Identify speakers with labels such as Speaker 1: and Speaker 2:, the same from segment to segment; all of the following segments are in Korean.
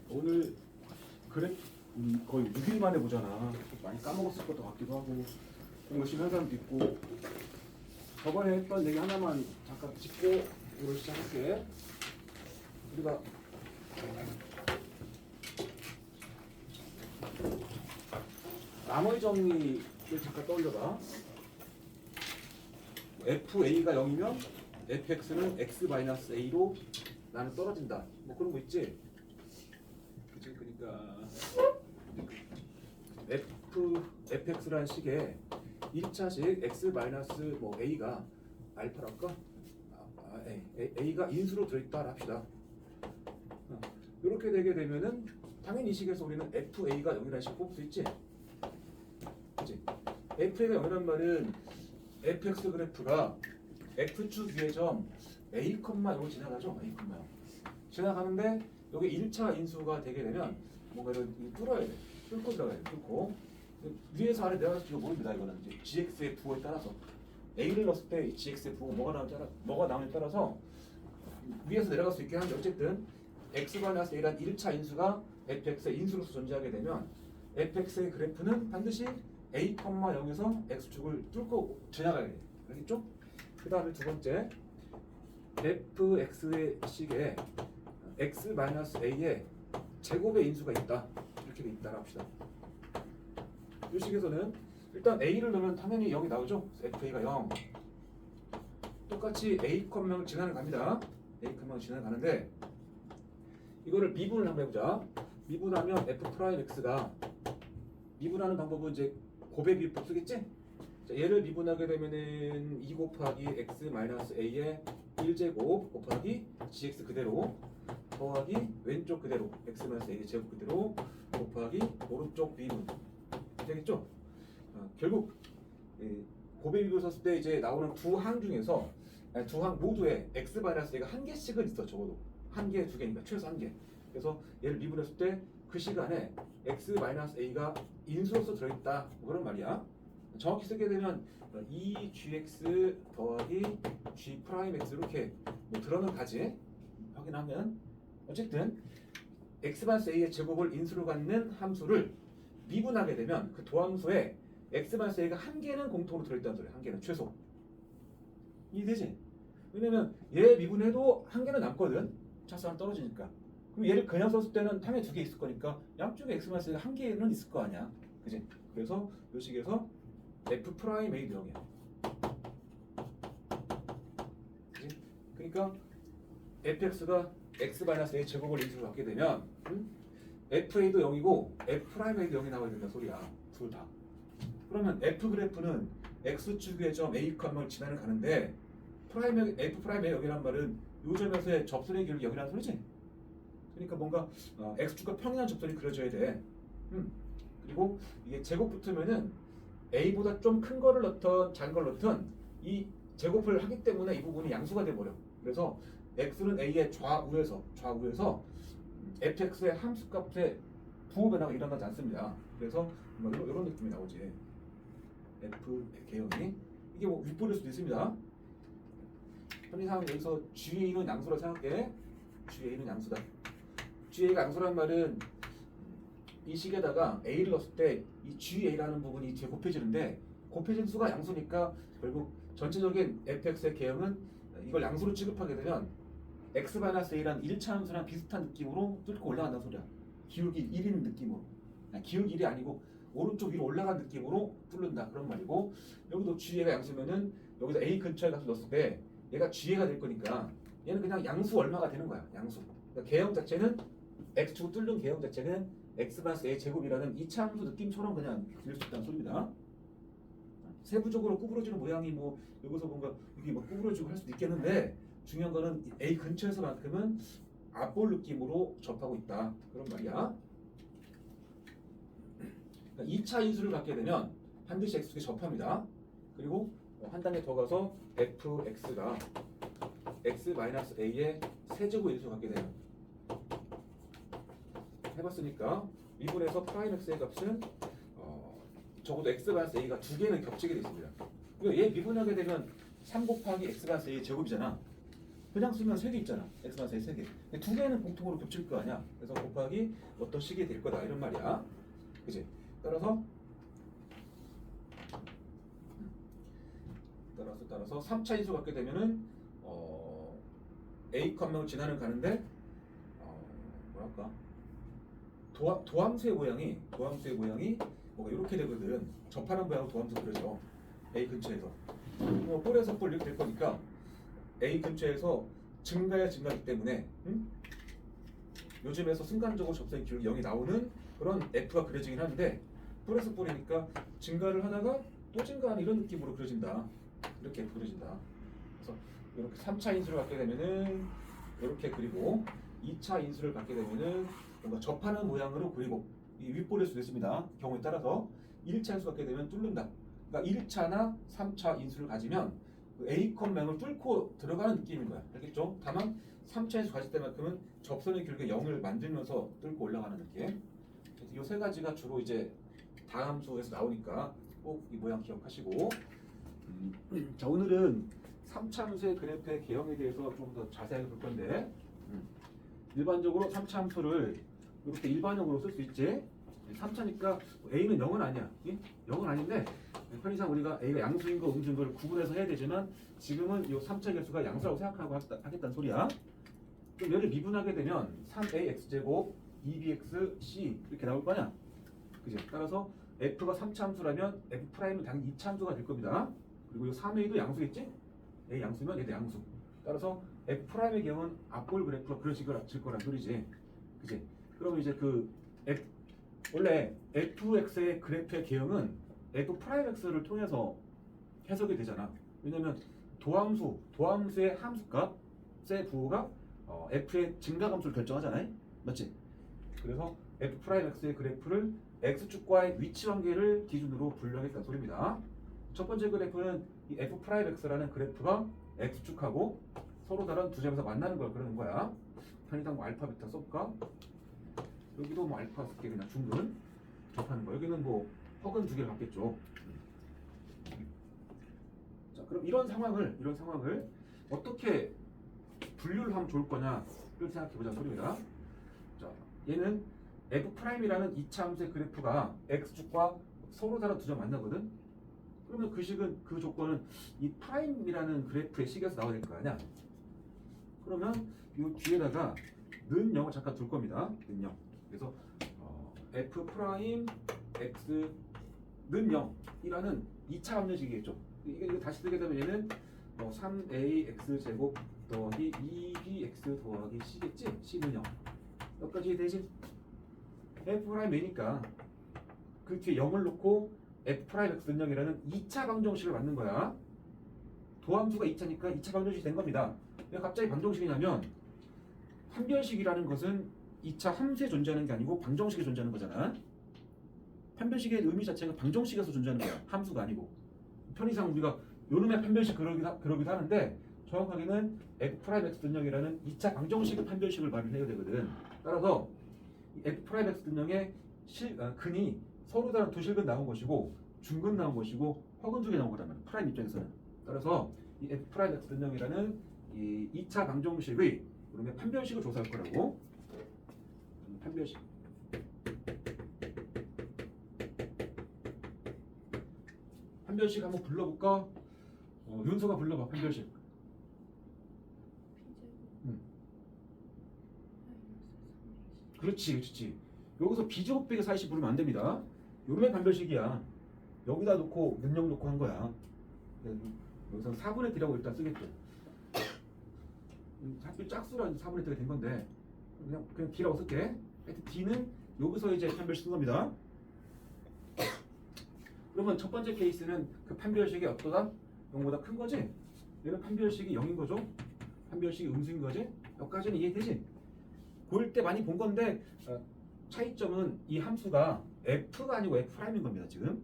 Speaker 1: 오늘 그래 거의 6일 만에 보잖아. 많이 까먹었을 것도 같기도 하고 좀 열심히 한 사람도 있고. 저번에 했던 얘기 하나만 잠깐 짚고 이걸 시작할게. 우리가 나머지 정리를 잠깐 떠올려봐. FA가 0이면 fx는 x-a로 나는 떨어진다. 뭐 그런 거 있지? 그치? 그러니까 fx라는 식의 1차식 x-a가 알파랄까? a가 인수로 들어있다 합시다. 이렇게 되게 되면은 당연히 이 식에서 우리는 fa가 0이라는 식 뽑을 수 있지? 그치? fa가 0이란 말은 fx 그래프가 x축 위의 점 a, 이거 지나가죠? a, 지나가는데 여기 1차 인수가 되게 되면 뭔가를 뚫어야 돼. 뚫고 들어가야 돼. 뚫고 위에서 아래 내려가서 이거 모릅니다. 이거는 이제 gx의 부호에 따라서 a를 넣었을 때 gx의 부호가 뭐가 나오냐에 따라서 위에서 내려갈 수 있게 하는데 어쨌든 x-a란 1차 인수가 fx의 인수로서 존재하게 되면 fx의 그래프는 반드시 a, 0에서 x축을 뚫고 지나가야 돼. 알겠죠? 그 다음에 두 번째 fx의 식에 x-a의 제곱의 인수가 있다. 이렇게 돼 있다고 합시다. 이 식에서는 일단 a를 넣으면 당연히 0이 나오죠. fa가 0. 똑같이 a, 0을 지나는 갑니다. a, 0을 지나는 가는데 이거를 미분을 한번 해보자. 미분하면 f'x가 미분하는 방법은 이제 곱의 비법 쓰겠지? 자, 얘를 미분하게 되면은 2 곱하기 x-a의 1제곱 곱하기 gx 그대로 더하기 왼쪽 그대로 x-a의 제곱 그대로 곱하기 오른쪽 미분 되겠죠? 결국 곱의 비법 썼을 때 이제 나오는 두 항 중에서 두 항 모두에 x-a가 한 개씩은 있어. 적어도 한 개, 두 개니까 최소 한 개. 그래서 얘를 미분했을 때 그 시간에 x-a가 인수로서 들어있다. 뭐 그런 말이야. 정확히 쓰게 되면 2gx 더하기 g'x 이렇게 뭐 들어는 가지 확인하면 어쨌든 x-a의 제곱을 인수로 갖는 함수를 미분하게 되면 그 도함수에 x-a가 한 개는 공통으로 들어있다는 소리야. 한 개는 최소. 이해되지? 왜냐면 얘 미분해도 한 개는 남거든. 차수랑 떨어지니까. 그럼 얘를 그냥 썼을 때는 당연히 두 개 있을 거니까 양쪽에 x-a가 한 개는 있을 거 아니야. 그지? 그래서 이 식에서 f'a도 0이야. 그치? 그러니까 fx가 x-a 제곱을 인수로 갖게 되면 fa'도 0이고 f'a도 0이 나와야 된다 소리야. 둘 다. 그러면 f 그래프는 x축의 점 a, 을 지나는 가는데 f'의 0이란 말은 요 점에서의 접선의 기울기 0이라는 소리지? 그러니까 뭔가 x축과 평행한 접선이 그려져야 돼. 그리고 이게 제곱 붙으면은 a보다 좀 큰 거를 넣든 작은 걸 넣든 이 제곱을 하기 때문에 이 부분이 양수가 돼버려. 그래서 x는 a의 좌우에서 fx의 함수값의 부호 변화가 일어나지 않습니다. 그래서 이런 느낌이 나오지. f 개형이 이게 뭐 윗볼일 수도 있습니다. 편의상 여기서 GA는 양수라 생각해. GA는 양수다. GA가 양수란 말은 이 식에다가 A를 넣었을 때 이 GA라는 부분이 뒤에 곱해지는데 곱해진 수가 양수니까 결국 전체적인 fx의 개형은 이걸 양수로 취급하게 되면 x-a라는 1차 함수랑 비슷한 느낌으로 뚫고 올라간다는 소리야. 기울기 1인 느낌으로. 아니, 기울기 1이 아니고 오른쪽 위로 올라간 느낌으로 뚫는다 그런 말이고 여기도 GA가 양수면은 여기서 A 근처에 가서 넣었을 때 얘가 GA가 될 거니까 얘는 그냥 양수 얼마가 되는 거야. 양수. 그러니까 개형 자체는 x축을 뚫는 개형 자체는 x-a 제곱이라는 2차 함수 느낌처럼 그냥 그릴 수 있다는 소리입니다. 세부적으로 구부러지는 모양이 뭐 여기서 뭔가 이게 뭐 구부러지고 할 수도 있겠는데 중요한 거는 A 근처에서만큼은 앞볼 느낌으로 접하고 있다 그런 말이야. 그러니까 2차 인수를 갖게 되면 반드시 x축에 접합니다. 그리고 한 단계 더 가서 fx가 x-a의 세제곱 인수 갖게 돼요. 해봤으니까 미분에서 프라임 x의 값은 적어도 x-a가 두 개는 겹치게 되어 있습니다. 얘 미분하게 되면 3 곱하기 x-a의 제곱이잖아. 그냥 쓰면 3개 있잖아. x마사의 3개. 두 개는 공통으로 겹칠 거 아니야. 그래서 곱하기 어떤 식이 될 거다 이런 말이야. 그지? 따라서 3차 인수 갖게 되면은 A, 을 지나는 가는데 뭐랄까 도함수의 모양이 뭐가 이렇게 되거든. 접하는 모양으로 도함수 그려져. A 근처에서 뿔에서 뿔 이렇게 될 거니까 A 근처에서 증가이기 때문에 요즘에서 순간적으로 접선의 기울기 0이 나오는 그런 F가 그려지긴 하는데 뿔에서 뿔이니까 증가를 하다가 또 증가하는 이런 느낌으로 그려진다. 이렇게 그려진다. 그래서 이렇게 3차 인수를 갖게 되면은 이렇게 그리고 2차 인수를 갖게 되면은 뭔가 접하는 모양으로 그리고 이 윗볼일 수도 있습니다. 경우에 따라서 1차 인수 갖게 되면 뚫는다. 그러니까 1차나 3차 인수를 가지면 그 A 컴맹을 뚫고 들어가는 느낌인 거야. 알겠죠? 다만 3차 인수 가질 때만큼은 접선의 길이가 0을 만들면서 뚫고 올라가는 느낌. 이 세 가지가 주로 이제 다함수에서 나오니까 꼭 이 모양 기억하시고 자, 오늘은 3차함수의 그래프의 개형에 대해서 좀 더 자세하게 볼 건데 일반적으로 3차함수를 이렇게 일반형으로 쓸 수 있지. 3차니까 A는 0은 아니야. 0은 아닌데 편의상 우리가 A가 양수인 거 음수인 거를 구분해서 해야 되지만 지금은 이 3차 개수가 양수라고 생각하고 하겠다는 소리야. 좀 얘를 미분하게 되면 3AX제곱 2BX 이렇게 나올 거냐. 그지? 따라서 F가 3차 함수라면 F'은 당연히 2차 함수가 될 겁니다. 그리고 이 3A도 양수겠지? A 양수면 얘도 양수. 따라서 F'의 경우는 앞볼 그래프가 그려질 거란 소리지. 그지? 그럼 이제 원래 fx의 그래프의 개형은 f'x를 통해서 해석이 되잖아. 왜냐면 도함수의 함수값의 부호가 f의 증가함수를 결정하잖아요. 맞지? 그래서 f'x의 그래프를 x축과의 위치 관계를 기준으로 분류하겠다는 소리입니다. 첫 번째 그래프는 이 f'x라는 그래프가 x축하고 서로 다른 두 점에서 만나는 걸 그러는 거야. 편의상 뭐 알파, 베타 써볼까? 여기도 뭐 알파 쓸게 그냥 중근 접하는 거. 여기는 뭐 허근 두 개를 갖겠죠. 자, 그럼 이런 상황을 어떻게 분류를 하면 좋을 거냐를 생각해 보자는 소리입니다. 자, 얘는 F'이라는 2차 함수의 그래프가 X축과 서로 다른 두 점 만나거든. 그러면 그 식은 그 조건은 이 프라임이라는 그래프의 식에서 나와야 될 거 아니야. 그러면 이 뒤에다가 는 0을 잠깐 둘 겁니다. 는 0. 그래서 F 프라임 X 는 0이라는 2차 함수식이겠죠. 이거 다시 쓰게 되면 얘는 3ax 제곱 더하기 2bx 더하기 c겠지? c는 0. 여기까지 대신 F 프라임 A니까 그 뒤에 0을 놓고 F 프라임 X 는 0이라는 2차 방정식을 만든 거야. 도함수가 2차니까 2차 방정식이 된 겁니다. 왜 갑자기 방정식이냐면 판별식이라는 것은 2차 함수에 존재하는 게 아니고 방정식에 존재하는 거잖아. 판별식의 의미 자체가 방정식에서 존재하는 거야. 함수가 아니고. 편의상 우리가 요놈의 판별식 그러기도 하는데 정확하게는 F'X0이라는 2차 방정식의 판별식을 말을 해야 되거든. 따라서 F'X0의 근이 서로 다른 두 실근 나온 것이고 중근 나온 것이고 허근 두 개 나온 거라면 프라임 입장에서는. 따라서 이 F'X0이라는 이 2차 방정식의 그러면 판별식을 조사할 거라고. 판별식. 판별식 한번 불러볼까? 윤서가 불러봐. 판별식. 그렇지. 여기서 비제곱 빼기 40 부르면 안 됩니다. 요놈의 판별식이야. 여기다 놓고 능력 놓고 한 거야. 여기서 4분의 D라고 일단 쓰겠죠. 하필 짝수라는 4분의 D가 된 건데 그냥 D라고 쓸게. 하여튼 D는 여기서 이제 판별식 쓴 겁니다. 그러면 첫 번째 케이스는 그 판별식이 어떠다? 0보다 큰 거지? 얘는 판별식이 0인 거죠? 판별식이 음수인 거지? 여기까지는 이해되지? 볼 때 많이 본 건데 차이점은 이 함수가 F가 아니고 F'인 겁니다 지금.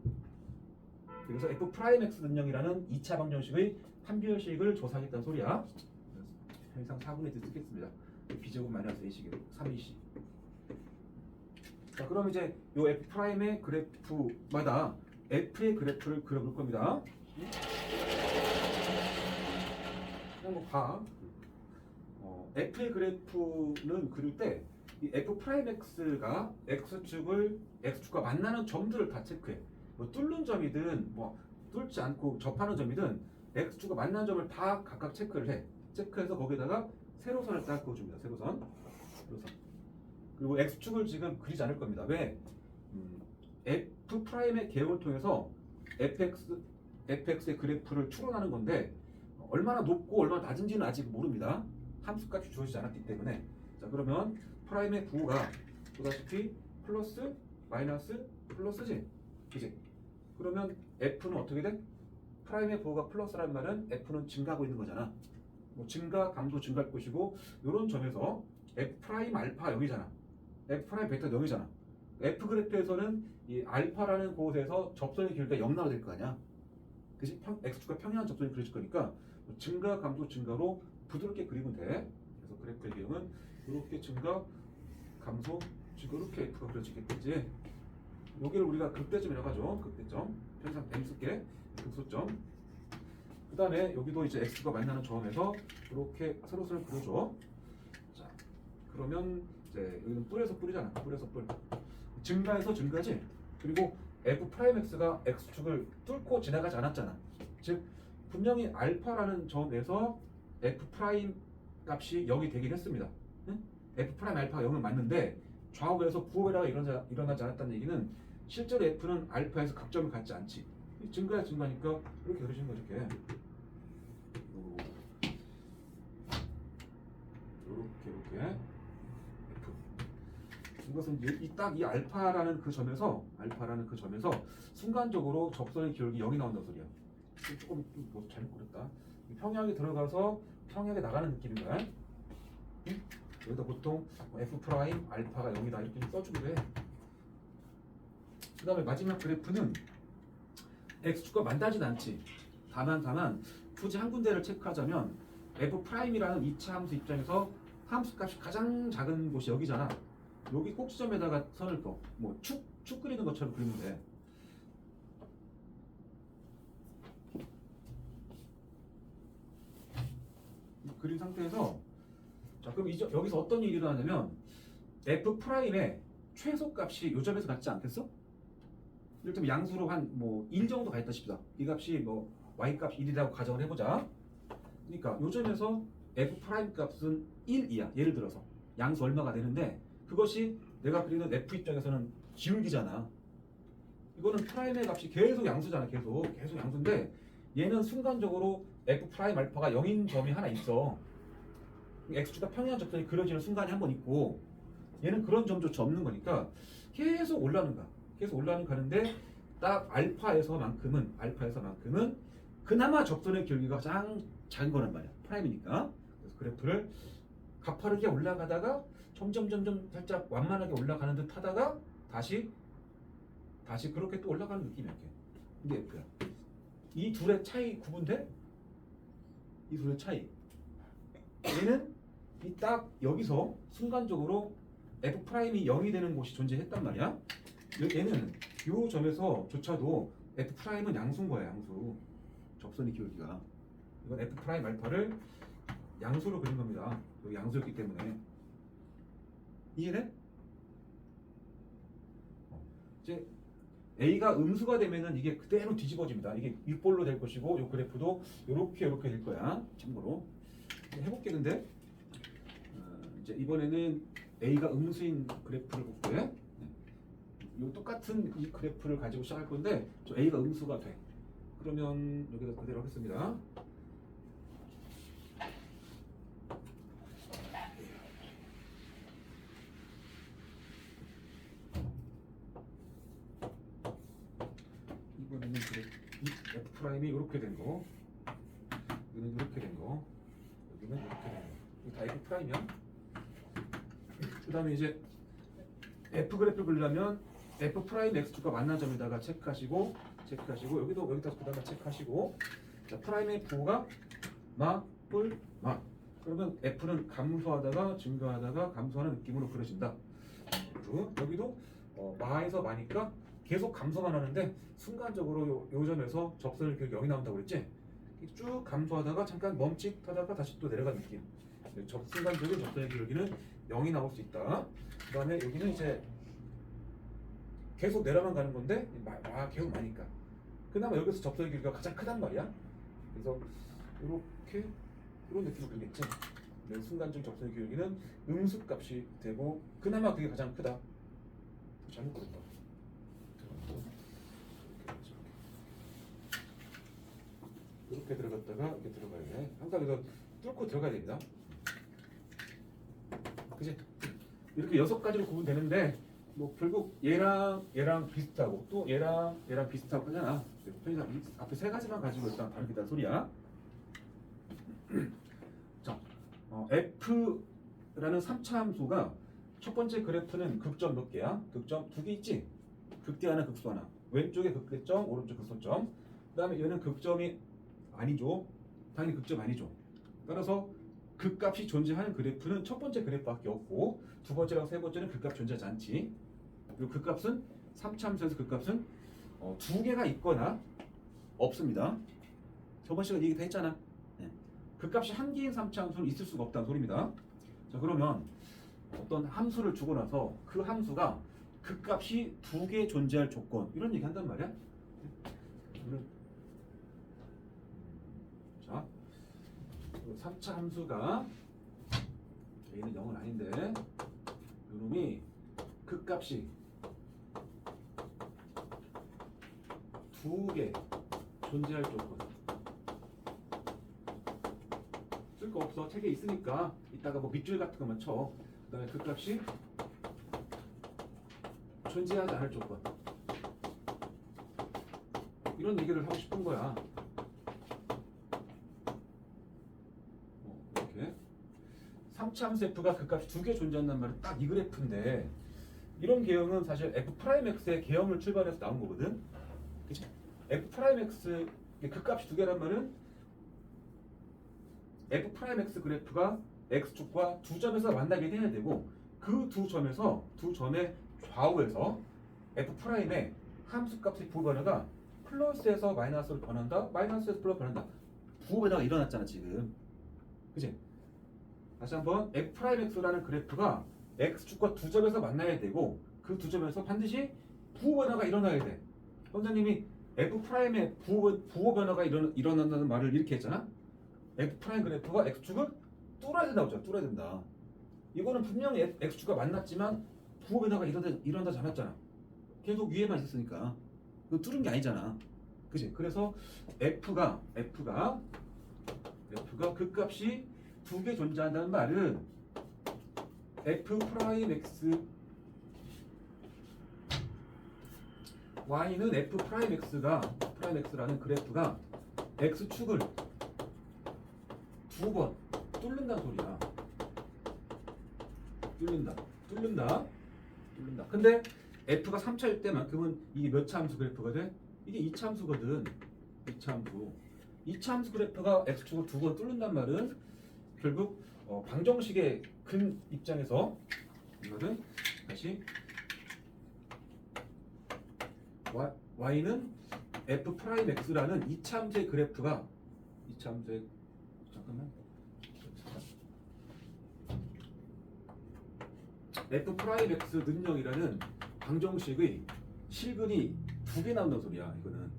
Speaker 1: 그래서 F'X 능력이라는 2차 방정식의 판별식을 조사하겠다는 소리야. 항상 4분의 D 쓰겠습니다. B제곱 마이너스 A식이 3AC. 자, 그럼 이제 요 F'의 그래프마다 F의 그래프를 그려볼 겁니다. 그냥 뭐 봐. f의 그래프는 그릴 때 이 f 프라임 x가 x축과 만나는 점들을 다 체크해. 뭐 뚫는 점이든 뭐 뚫지 않고 접하는 점이든 x축과 만나는 점을 다 각각 체크를 해. 체크해서 거기다가 세로선을 딱 그어줍니다. 세로선. 그리고 x축을 지금 그리지 않을 겁니다. 왜? f 프라임의 개형을 통해서 fx의 그래프를 추론하는 건데 얼마나 높고 얼마나 낮은지는 아직 모릅니다. 함수값이 주어지지 않았기 때문에. 자, 그러면 프라임의 부호가 보다시피 플러스 마이너스 플러스지, 그지? 그러면 f는 어떻게 돼? 프라임의 부호가 플러스라는 말은 f는 증가하고 있는 거잖아. 뭐 증가 감도 증가할 것이고, 이런 점에서 f 프라임 알파 0이잖아. f 프라임 베타 0이잖아. f 그래프에서는 이 알파라는 곳에서 접선의 길이가 0 나와야 될 거 아니야. 그지? x축과 평행한 접선이 그려질 거니까 증가 감도 증가로 부드럽게 그리면 돼. 그래서 그래프의 개형은 이렇게 증가 감소 지금 이렇게 f가 그려지겠지. 여기를 우리가 극대점이라고 하죠. 극대점. 편의상 m 쓸게. 극소점. 그 다음에 여기도 이제 x가 만나는 점에서 이렇게 세로선을 그려줘. 자, 그러면 이제 여기는 뿔에서 뿔이잖아. 뿔에서 뿔. 증가해서 증가지. 그리고 f 프라임 x가 x축을 뚫고 지나가지 않았잖아. 즉 분명히 알파라는 점에서 f 프라임 값이 0이 되긴 했습니다. 응? f 프라임 알파가 0은 맞는데 좌우에서 부호배라가 일어나지 않았다는 얘기는 실제로 f는 알파에서 각점을 갖지 않지. 증가야 증가니까 이렇게 그려지는 거죠. 이렇게 f. 이것은 딱 이 알파라는 그 점에서 순간적으로 접선의 기울기 0이 나온다는 소리야. 조금 뭐 잘못 그렸다. 평양이 들어가서 평양에 나가는 느낌인 거야. 응? 여기다 보통 f 프라임 알파가 0이다 이렇게 써주기도 해. 그 다음에 마지막 그래프는 x축과 만나진 않지. 다만 굳이 한 군데를 체크하자면 f 프라임이라는 2차 함수 입장에서 함수값이 가장 작은 곳이 여기잖아. 여기 꼭지점에다가 선을 그어. 뭐 축 그리는 것처럼 그리면 돼. 그린 상태에서 자, 그럼 여기서 어떤 일이 일어나냐면 f 프라임의 최소값이 요 점에서 같지 않겠어? 이를테면 양수로 한 뭐 1 정도 가 있다 싶다. 이 값이 뭐 y 값 1이라고 가정을 해보자. 그러니까 요 점에서 f 프라임 값은 1이야. 예를 들어서 양수 얼마가 되는데 그것이 내가 그리는 f 입장에서는 기울기잖아. 이거는 프라임의 값이 계속 양수잖아. 계속 양수인데 얘는 순간적으로 f 프라임 알파가 0인 점이 하나 있어. x축과 평행한 접선이 그려지는 순간이 한 번 있고 얘는 그런 점조차 없는 거니까 계속 올라가는 거야. 계속 올라가는 가는데 딱 알파에서만큼은 그나마 접선의 기울기가 가장 작은 거란 말이야. 프라임이니까. 그래서 그래프를 가파르게 올라가다가 점점 살짝 완만하게 올라가는 듯 하다가 다시 그렇게 또 올라가는 느낌이야. 이게 f야. 이 둘의 차이 구분돼? 이 둘의 차이. 얘는 이 딱 여기서 순간적으로 f 프라임이 0이 되는 곳이 존재했단 말이야. 얘는 이 점에서조차도 f 프라임은 양수인 거야. 양수. 접선의 기울기가. 이건 f 프라임 알파를 양수로 그린 겁니다. 여기 양수였기 때문에. 이해돼? 이제 a가 음수가 되면은 이게 그대로 뒤집어집니다. 이게 윗볼로 될 것이고 이 그래프도 이렇게 될 거야. 참고로 해볼게는데 이제 이번에는 a가 음수인 그래프를 볼게. 이 똑같은 이 그래프를 가지고 시작할 건데 저 a가 음수가 돼. 그러면 여기다 그대로 하겠습니다. 이번에는 이 f 프라임이 이렇게 된 거, 여기는 이렇게 된 거, 여기는 이렇게 된 거. 이거 다 f 프라임이야. 그 다음에 이제 f 그래프를 그리려면 f 프라임 x축과 만난 점에다가 체크하시고 여기도 여기다가 체크하시고. 자, 프라임의 부호가 마, 뿔, 마. 그러면 f는 감소하다가 증가하다가 감소하는 느낌으로 그려진다. 여기도 마에서 마니까 계속 감소만 하는데 순간적으로 요 점에서 접선의 기울기 0이 나온다고 그랬지? 쭉 감소하다가 잠깐 멈칫하다가 다시 또 내려가는 느낌. 순간적인 접선의 기울기는 0이 나올 수 있다. 그다음에 여기는 이제 계속 내려만 가는 건데 계속 많으니까 그나마 여기서 접선의 길이가 가장 크단 말이야. 그래서 이렇게 이런 느낌으로 그리겠지. 순간적 접선의 기울기는 음수값이 되고 그나마 그게 가장 크다. 잘못 그렸다. 이렇게 들어갔다가 이렇게 들어가야 돼. 항상 이거 뚫고 들어가야 됩니다. 그치? 이렇게 6가지로 구분되는데 뭐 결국 얘랑 비슷하고 또 얘랑 비슷하고 하잖아. 편의상 앞에 3가지만 가지고 일단 다르다 소리야. 자, F라는 3차 함수가 첫 번째 그래프는 극점 몇 개야? 극점 2개 있지? 극대 하나, 극소 하나. 왼쪽에 극대점, 오른쪽 극소점. 그 다음에 얘는 극점이 아니죠. 당연히 극점 아니죠. 따라서 극값이 존재하는 그래프는 첫 번째 그래프밖에 없고 두 번째랑 세 번째는 극값 존재하지 않지. 그리고 극값은 3차 함수에서 극값은 2개가 있거나 없습니다. 저번 시간에 얘기 다 했잖아. 네. 극값이 1개인 3차 함수는 있을 수가 없다는 소리입니다. 자, 그러면 어떤 함수를 주고 나서 그 함수가 극값이 2개 존재할 조건 이런 얘기 한단 말이야. 자, 3차 함수가 얘는 0은 아닌데 요놈이 극값이 2개 존재할 조건 쓸 거 없어. 책에 있으니까 이따가 뭐 밑줄 같은 거만 쳐. 그 다음에 극값이 존재하지 않을 조건 이런 얘기를 하고 싶은 거야. 이렇게 3차 함수 F가 극값이 2개 존재한다는 말은 딱 이 그래프인데 이런 개형은 사실 F'X의 개형을 출발해서 나온 거거든. 그치? F'X의 극값이 2개란 말은 F'X 그래프가 X축과 두 점에서 만나게 돼야 되고 그 두 점의 좌우에서 F'의 함수값의 부호 변화가 플러스에서 마이너스로 변한다, 마이너스에서 플러스 변한다. 부호 변화가 일어났잖아 지금. 그치? 다시 한번 F'X라는 그래프가 X축과 두 점에서 만나야 되고 그 두 점에서 반드시 부호 변화가 일어나야 돼. 선생님이 F'의 부호 변화가 일어난다는 말을 이렇게 했잖아. F' 그래프가 X축을 뚫어야 된다고 했잖아. 뚫어야 된다. 이거는 분명히 X축과 만났지만 부호 변화가 일어나지 않았잖아. 계속 위에만 있었으니까. 이거 뚫은 게 아니잖아. 그치? 그래서 F가 극값이 2개 존재한다는 말은 F'X Y는 F'X라는 그래프가 X축을 2번 뚫는다는 소리야. 뚫는다. 근데 F가 3차일 때만큼은 이게 몇 차 함수 그래프가 돼? 이게 2차 함수거든. 2차 함수. 2차 함수 그래프가 X축을 2번 뚫는단 말은 결국 방정식의 근 입장에서 이거는 다시 Y는 F'X라는 2차 함수의 그래프가 2차 함수의 잠깐만 F'X 능력이라는 방정식의 실근이 2개 나온다는 소리야. 이거는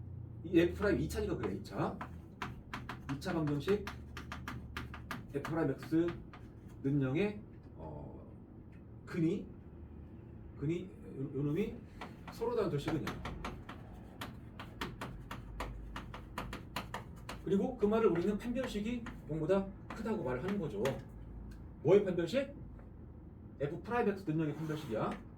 Speaker 1: 이 F' 2차니까 그래. 2차 방정식 F'X 능력의 근이 요놈이 서로 다른 도식은이야. 그리고 그 말을 우리는 판별식이 0보다 크다고 말을 하는 거죠. 뭐의 판별식? F'X 능력의 판별식이야.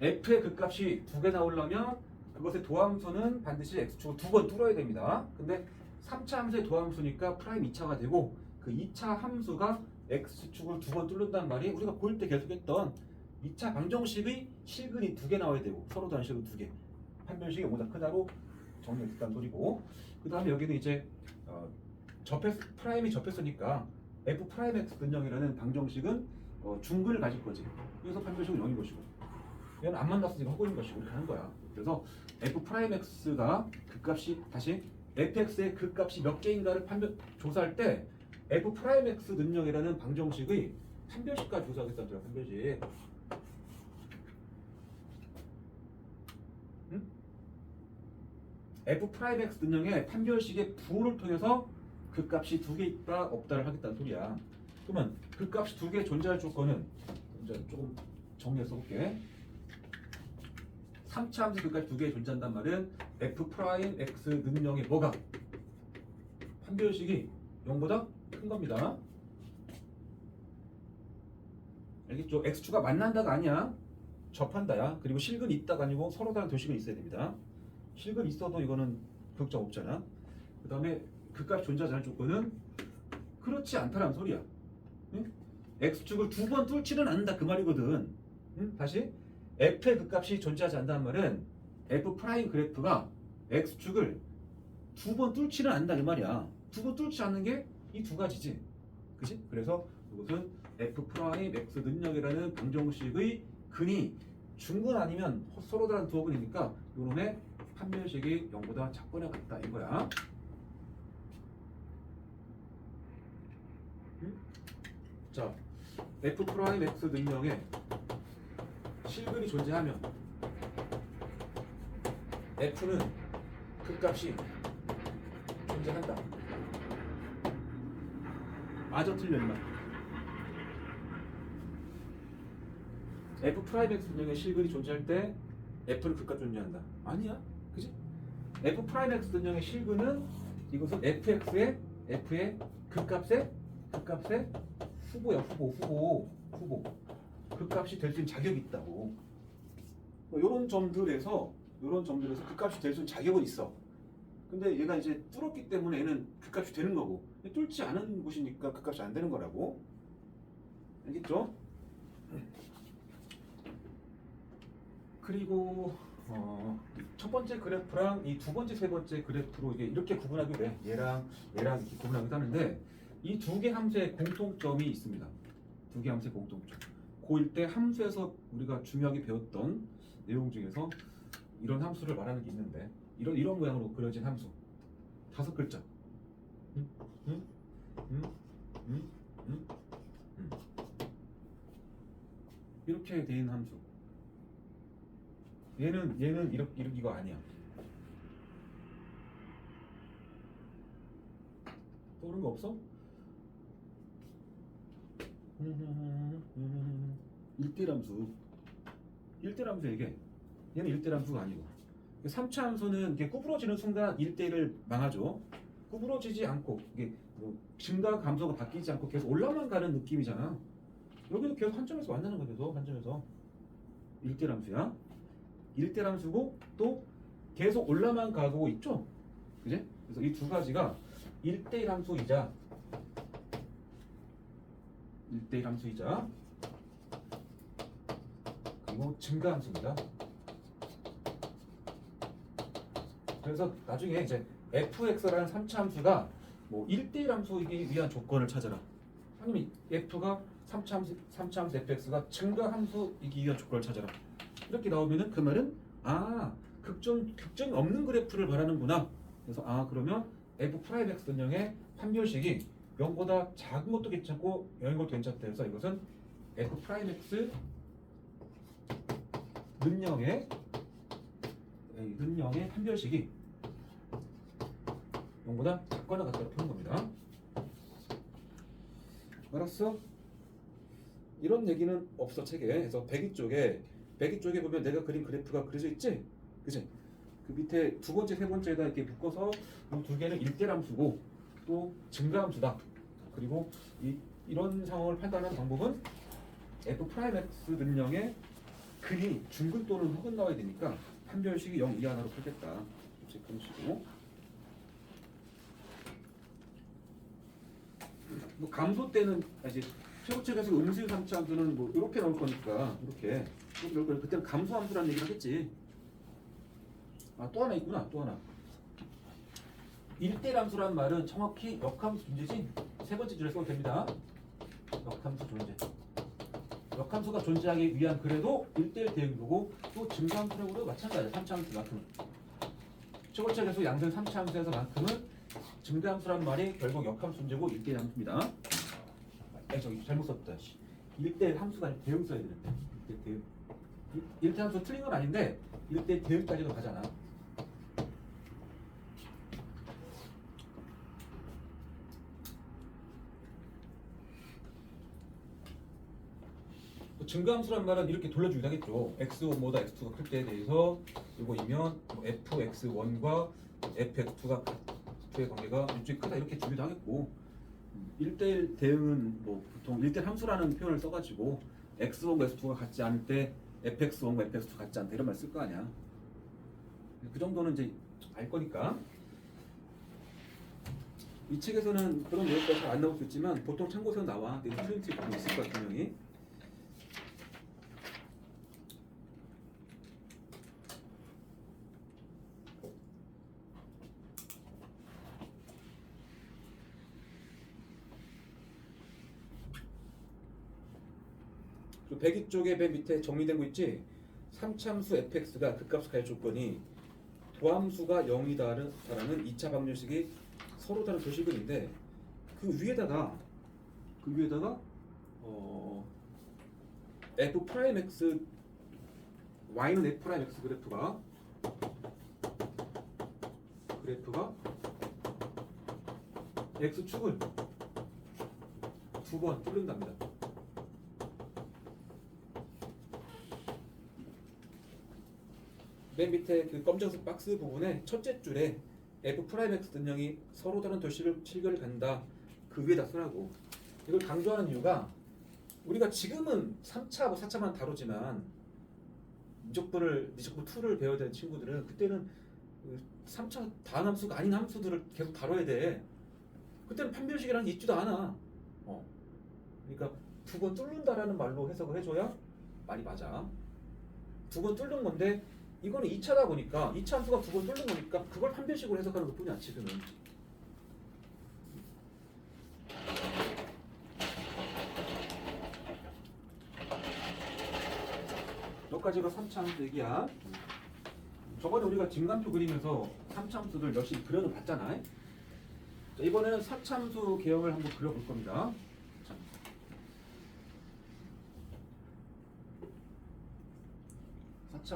Speaker 1: F의 극값이 2개 나오려면 그것의 도함수는 반드시 X축을 2번 뚫어야 됩니다. 근데 3차 함수의 도함수니까 프라임 2차가 되고 그 2차 함수가 X축을 2번 뚫는다는 말이 우리가 볼 때 계속했던 2차 방정식의 실근이 2개 나와야 되고 서로 다른 실근 2개. 판별식이 0보다 크다로 정리했다는 소리고 그 다음에 여기는 이제 프라임이 접했으니까 F'X 근형이라는 방정식은 중근을 가질 거지. 그래서 판별식은 0인 것이고 얘는 안 만났으니까 허구인 것이고 이렇게 하는 거야. 그래서 F'X가 극값이 다시 fx의 극값이 몇 개인가를 조사할 때 f 프라임 x 능력이라는 방정식의 판별식까지 조사하겠다는 거야. 판별식. 응? f 프라임 x 능력의 판별식의 부호를 통해서 그 값이 두 개 있다 없다를 하겠다는 소리야. 그러면 그 값이 두 개 존재할 조건은 이제 조금 정리해서 볼게. 3차 함수 그 값이 두 개 존재한단 말은 f 프라임 x 능력의 뭐가? 판별식이 0보다 큰 겁니다. 알겠죠? x축가 만난다가 아니야. 접한다야. 그리고 실근이 있다가 아니고 서로 다른 도식은 있어야 됩니다. 실근 있어도 이거는 걱정 없잖아. 그 다음에 그 값이 존재하지 않을 조건은 그렇지 않다라는 소리야. 응? x축을 두 번 뚫지는 않는다 그 말이거든. 응? 다시 f의 그 값이 존재하지 않는다는 말은 f 프라임 그래프가 x축을 두 번 뚫지는 않는다 이 말이야. 두 번 뚫지 않는 게 이 두 가지지. 그치? 그래서 이것은 f 프라임 x 능력이라는 방정식의 근이 중근 아니면 서로 다른 두 어근이니까 요놈의 판별식이 0보다 작거나 같다 이거야. 자, f 프라임 x 능력에 실근이 존재하면 f는 그 값이 존재한다. 맞아 틀려 임마. f 프라임 x 능력에 실근이 존재할 때 f는 그 값 존재한다. 아니야, 그지? f 프라임 x 능력의 실근은 이것은 fx의 그 값의 후보야. 후보. 그 값이 될 수 있는 자격이 있다고. 이런 점들에서 그 값이 될 수 있는 자격은 있어. 근데 얘가 이제 뚫었기 때문에 얘는 그 값이 되는 거고, 뚫지 않은 곳이니까 그 값이 안 되는 거라고. 알겠죠? 그리고 첫 번째 그래프랑 이 두 번째, 세 번째 그래프로 이게 이렇게 구분하기로 돼. 얘랑 이렇게 구분하기도 하는데 이 두 개 함수의 공통점이 있습니다. 두 개 함수의 공통점. 고1 때 함수에서 우리가 중요하게 배웠던 내용 중에서 이런 함수를 말하는 게 있는데 이런 모양으로 그려진 함수 5글자. 이렇게 돼 있는 함수. 얘는 이렇게 이거 아니야. 떠오르는 거 없어? 1대 함수. 1대 함수 이게. 얘는 1대 함수가 아니고. 3차 함수는 이게 구부러지는 순간 1대1을 망하죠. 구부러지지 않고 이게 뭐 증가 감소가 바뀌지 않고 계속 올라만 가는 느낌이잖아. 여기도 계속 한 점에서 만나는 거야. 계속 한 점에서. 1대 함수야. 1대 함수고 또 계속 올라만 가고 있죠. 그지? 그래서 이 두 가지가 1대1 함수이자 1대1 함수이자 그리고 증가 함수입니다. 그래서 나중에 이제 fx라는 3차 함수가 뭐 1대1 함수이기 위한 조건을 찾아라. 아니면 f가 3차 함수 fx가 증가 함수이기 위한 조건을 찾아라. 이렇게 나오면은 그 말은 극점이 없는 그래프를 말하는구나. 그래서 그러면 f 프라임 x 능력의 판별식이 0보다 작은 것도 괜찮고 0인 것도 괜찮다 해서 이것은 f 프라임 x 능력의 판별식이 0보다 작거나 같다고 푸는 겁니다. 알았어? 이런 얘기는 없어 책에. 그래서 102쪽에 보면 내가 그린 그래프가 그려져 있지? 그치? 그 밑에 두 번째, 세 번째에다 이렇게 묶어서 이 두 개는 1대 함수고 또 증가 함수다. 그리고 이런 상황을 판단하는 방법은 f 프라임 x 능력의 근이 중근 또는 혹은 나와야 되니까 판별식이 0 이하나로 풀겠다. 그런 식으로. 뭐 감소 때는 이제 최고책에서 음수 3차 함수는 뭐 이렇게 나올 거니까 이렇게 그때는 감소 함수라는 얘기를 하겠지. 또 하나 있구나. 또 하나. 1대 함수라는 말은 정확히 역함수 존재지. 세 번째 줄에 써도 됩니다. 역함수 존재. 역함수가 존재하기 위한 그래도 1대1 대응도고 또 증가함수라고도 마찬가지야. 3차 함수만큼은. 최고책에서 양변 3차 함수에서만큼은 증가함수란 말이 결국 역함수인제고 1대1 함수입니다. 저기 잘못 썼다. 1대1 함수가 아니라 대응 써야 되는데. 1대1 대응. 1대1 함수 틀린 건 아닌데 1대1 대응까지도 가잖아. 증가함수란 말은 이렇게 돌려주기도 하겠죠. x1보다 x2가 클 때에 대해서 이거이면 fx1과 fx2가 의 관계가 이쪽이 크다 이렇게 주기도 하겠고 1대1 대응은 뭐 보통 1대1 함수라는 표현을 써가지고 x1과 x2가 같지 않을 때 fx1과 fx2 같지 않다 이런 말 쓸 거 아니야. 그 정도는 이제 알 거니까. 이 책에서는 그런 내용까지 잘 안 나올 수 있지만 보통 참고서는 나와. 내가 프린트 보고 있을 거야 분명히. 배기 쪽에 맨 밑에 정리된 거 있지? 3참수 fx가 극값을 가질 조건이 도함수가 0이다라는 2차 방정식이 서로 다른 도식근인데 그 위에다가 f 프라임 x y는 f 프라임 x 그래프가 x축을 두 번 뚫는답니다. 맨 밑에 그 검정색 박스 부분에 첫째 줄에 f 프라임 x 등형이 서로 다른 도식을 실결간다. 그 위에다 쓰라고. 이걸 강조하는 이유가 우리가 지금은 3차하고 4차만 다루지만 미적분 2를 배워야 되는 친구들은 그때는 3차 다한 함수가 아닌 함수들을 계속 다뤄야 돼. 그때는 판별식이라는 게 있지도 않아. 그러니까 두 번 뚫는다라는 말로 해석을 해줘야 말이 맞아. 두 번 뚫는 건데 이거는 2차다 보니까 2차 함수가 두 번 뚫는 거니까 그걸 판별식으로 해석하는 것 뿐이야 지금은. 여기까지가 3차 함수 얘기야. 저번에 우리가 진간표 그리면서 3차 함수들 열심히 그려는 봤잖아. 자, 이번에는 4차 함수 개형을 한번 그려볼 겁니다. 자.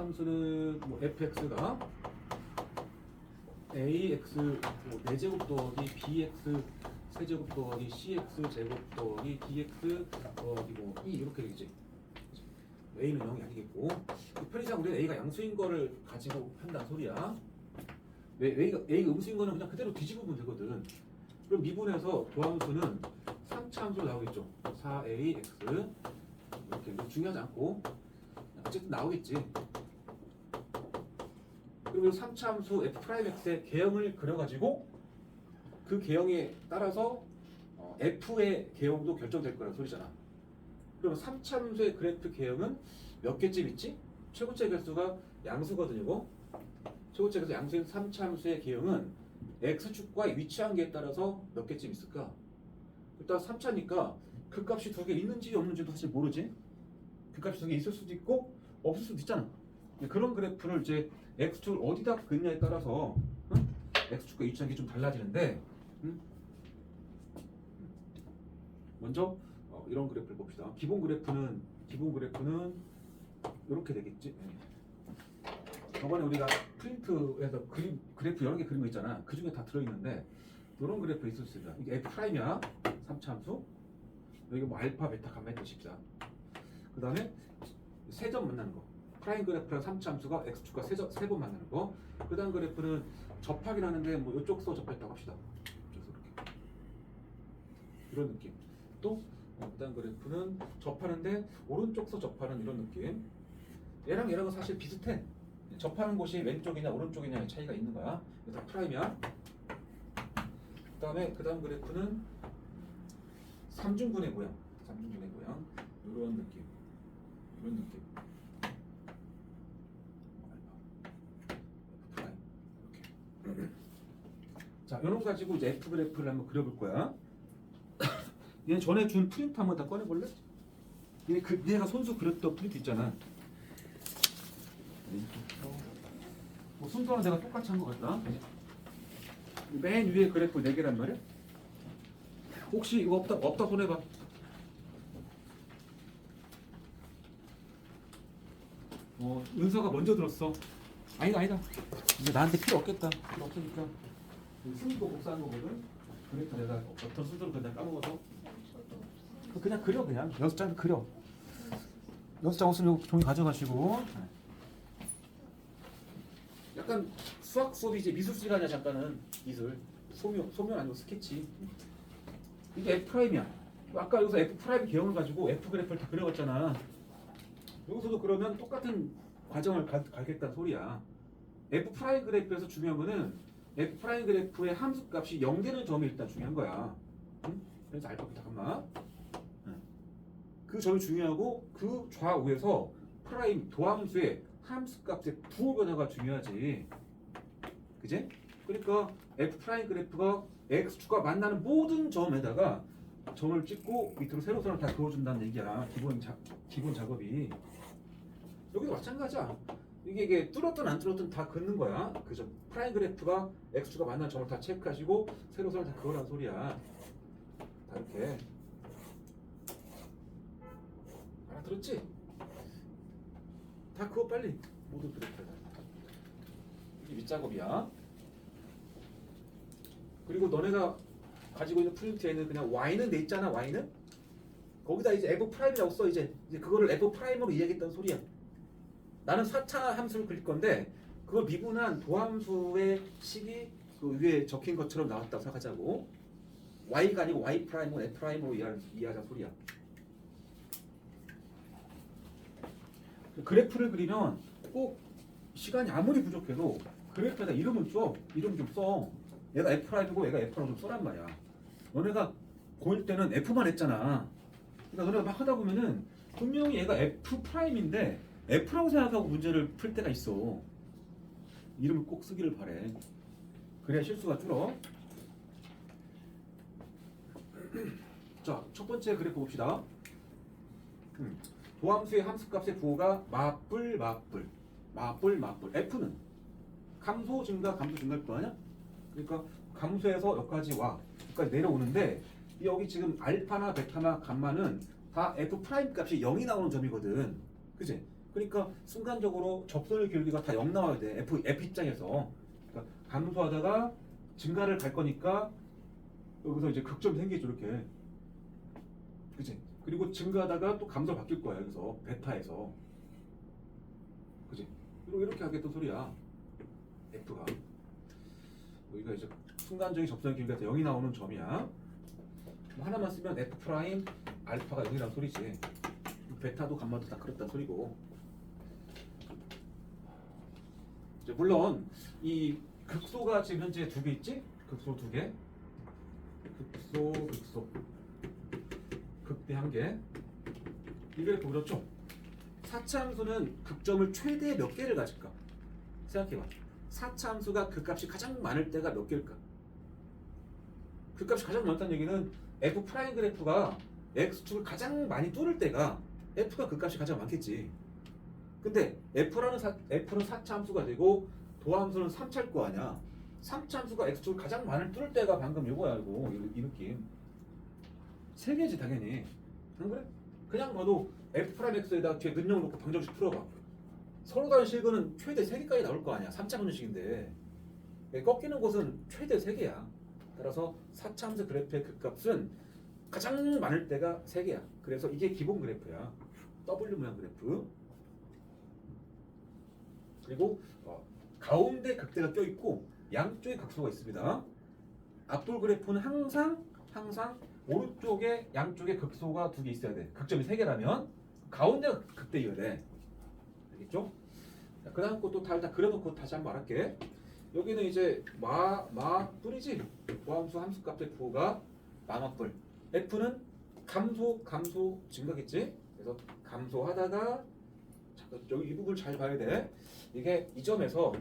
Speaker 1: 함수는 뭐 fx가 ax 뭐 4제곱 더하기 bx 세제곱 더하기 cx 제곱 더하기 dx 더하기 뭐 e 이렇게 되겠지. a는 0이 아니겠고 편의상 우리는 a가 양수인 거를 가지고 한다는 소리야. 왜 a가 음수인 거는 그냥 그대로 뒤집으면 되거든. 그럼 미분해서 도함수는 3차 함수로 나오겠죠. 4ax 이렇게 중요하지 않고 어쨌든 나오겠지. 그리고 3차 함수 f'x의 개형을 그려가지고 그 개형에 따라서 f의 개형도 결정될 거라는 소리잖아. 그러면 3차 함수의 그래프 개형은 몇 개쯤 있지? 최고차 개수가 양수거든요. 최고차 개수 양수인 3차 함수의 개형은 x축과 위치한 개에 따라서 몇 개쯤 있을까? 일단 3차니까 그 값이 두 개 있는지 없는지도 사실 모르지. 그 값이 두 개 있을 수도 있고 없을 수도 있잖아. 그런 그래프를 이제 x축을 어디다 긋냐에 따라서 x축과 위치한 게 좀 달라지는데 먼저 이런 그래프를 봅시다. 기본 그래프는 이렇게 되겠지. 저번에 우리가 프린트에서 그래프 여러 개 그린 거 있잖아. 그 중에 다 들어있는데 이런 그래프 있을 수 있어요. 이게 f'이야. 3차 함수. 여기 뭐 알파, 베타, 감마 이렇게 칩시다. 그 다음에 세 점 만나는 거. 프라임 그래프랑 3차 함수가 x축과 세 번 만나는 거. 그 다음 그래프는 접합이라는데 뭐 이쪽 서 접했다고 합시다. 이렇게. 이런 느낌. 또 그 다음 그래프는 접하는데 오른쪽 서 접하는 이런 느낌. 얘랑은 사실 비슷해. 접하는 곳이 왼쪽이냐 오른쪽이냐의 차이가 있는 거야. 그래서 프라임이야. 그 다음 그래프는 삼중근의 모양. 이런 느낌. 자, 이런 거 가지고 이제 F 그래프를 한번 그려볼 거야. 얘 전에 준 프린트 한번 다 꺼내볼래? 얘가 손수 그렸던 프린트 있잖아. 뭐 순서는 내가 똑같이 한 것 같다. 맨 위에 그래프 4개란 말이야. 혹시 이거 없다 손해봐. 은서가 먼저 들었어. 아니다. 이제 나한테 필요 없겠다. 필요 없으니까. 승부도 복사한 거거든. 그래서 내가 어떤 순서로 그냥 까먹어서 그냥 그려 그냥 6장 그려. 6장 없으면 종이 가져가시고. 약간 수학 수업이 이제 미술 시간이야. 잠깐은 미술 소묘 아니고 스케치. 이게 F 프라임이야. 아까 여기서 F 프라임 개형을 가지고 F 그래프를 다 그려봤잖아. 여기서도 그러면 똑같은 과정을 가겠다는 소리야. F 프라임 그래프에서 중요한 거는 F 프라임 그래프의 함수값이 0되는 점이 일단 중요한 거야. 응? 그래서 알파 잠깐만. 그 점이 중요하고 그 좌우에서 프라임 도함수의 함수값의 부호 변화가 중요하지. 그지? 그러니까 F 프라임 그래프가 X축과 만나는 모든 점에다가 점을 찍고 밑으로 세로선을 다 그어준다는 얘기야. 기본 작업이. 여기도 마찬가지야. 이게 뚫었든 안 뚫었든 다 긋는 거야. 그죠? 프라임 그래프가 X축과 만나는 점을 다 체크하시고 세로선을 다 그으라는 소리야. 다 이렇게. 알아들었지? 다 그거 빨리. 모두 그래프에다. 이게 윗작업이야. 그리고 너네가 가지고 있는 프린트에는 그냥 y는 돼 있잖아. y는 거기다 이제 f 프라임이라고 써. 이제 그거를 f 프라임으로 이야기했던 소리야. 나는 4차 함수를 그릴 건데 그걸 미분한 도함수의 식이 그 위에 적힌 것처럼 나왔다고 생각하자고. y가 아니고 y 프라임을 f 프라임으로 이해하자 소리야. 그래프를 그리면 꼭 시간이 아무리 부족해도 그래프에다 이름을 줘. 이름 좀 써. 얘가 f 프라임이고 얘가 f라고 좀 써란 말이야. 너네가 고일 때는 f만 했잖아. 그러니까 너네가 막 하다 보면은 분명히 얘가 f 프라임인데 f라고 생각하고 문제를 풀 때가 있어. 이름을 꼭 쓰기를 바래. 그래야 실수가 줄어. 자, 첫 번째 그래프 봅시다. 도함수의 함수값의 부호가 맞불. f는 감소 증가 감소를 거 아니야? 그러니까 감소에서 여기까지 와. 여기까지 내려오는데 여기 지금 알파나 베타나 감마는 다 f 프라임 값이 0이 나오는 점이거든. 그치? 그러니까 순간적으로 접선의 기울기가 다 0 나와야 돼. f 입장에서. 그러니까 감소하다가 증가를 갈 거니까 여기서 이제 극점이 생기죠. 이렇게. 그치? 그리고 증가하다가 또 감소로 바뀔 거야. 여기서 베타에서. 그치? 그리고 이렇게 하겠던 소리야. f가. 여기가 이제 순간적인 접선의 기울기가 0이 나오는 점이야. 하나만 쓰면 f 프라임 알파가 0이라는 소리지. 베타도 감마도 다 그렇다는 소리고. 이제 물론 이 극소가 지금 현재 2개 있지? 극소 2개. 극소. 극대 1개. 이 그래프 그렇죠? 4차 함수는 극점을 최대 몇 개를 가질까? 생각해봐. 4차 함수가 그 값이 가장 많을 때가 몇 개일까? 그 값이 가장 많다는 얘기는 f 프라임 그래프가 x축을 가장 많이 뚫을 때가 f가 그 값이 가장 많겠지. 근데 f는 4차 함수가 되고 도함수는 3차일 거 아니야. 3차 함수가 x축을 가장 많이 뚫을 때가 방금 이거야. 이 느낌. 3개지 당연히. 안 그래? 그냥 봐도 f 프라임 x에다 뒤에 는영 놓고 방정식 풀어봐. 서로 다른 실근은 최대 3개까지 나올 거 아니야. 3차 방정식인데 꺾이는 곳은 최대 3개야. 따라서 4차 함수 그래프의 극값은 가장 많을 때가 3개야. 그래서 이게 기본 그래프야. W 모양 그래프. 그리고 가운데 극대가 껴있고 양쪽에 극소가 있습니다. 앞돌 그래프는 항상 오른쪽에 양쪽에 극소가 2개 있어야 돼. 극점이 3개라면 가운데가 극대여야 돼. 알겠죠? 그 다음 것도 다 그려놓고 다시 한번 말할게. 여기는 이제 뿔이지. 도함수 함수값의 부호가 마마뿔. f는 감소 증가겠지. 그래서 감소하다가 잠깐 여기 이 부분을 잘 봐야 돼. 이게 이 점에서